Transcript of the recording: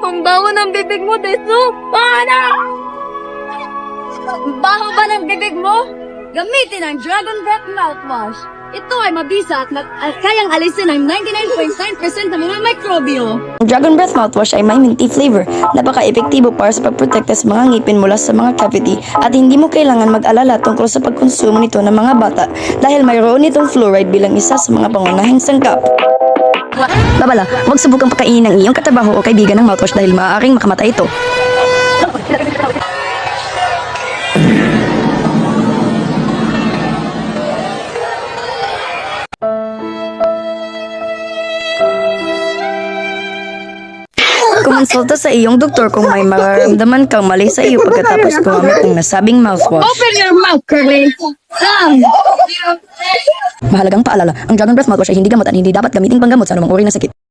Ang baho ng bibig mo, Desu! Para! Baho ba ng bibig mo? Gamitin ang Dragon Breath Mouthwash. Ito ay mabisa at kayang alisin ang 99.9% ng mga mikrobyo. Ang Dragon Breath mouthwash ay may minty flavor. Napaka-epektibo para sa pagprotekta sa mga ngipin mula sa mga cavity at hindi mo kailangan mag-alala tungkol sa pagkonsumo nito ng mga bata dahil mayroon itong fluoride bilang isa sa mga pangunahing sangkap. Babala, huwag subukang pakainin ng iyong katrabaho o kaibigan ng mouthwash dahil maaaring makamatay ito. Kumonsulta sa iyong doktor kung may mararamdaman kang mali sa iyo pagkatapos gumamit ng nasabing mouthwash. Open your mouth, Curly! Mahalagang paalala, ang Dragon Breath mouthwash ay hindi gamot at hindi dapat gamiting panggamot sa anumang uri ng sakit.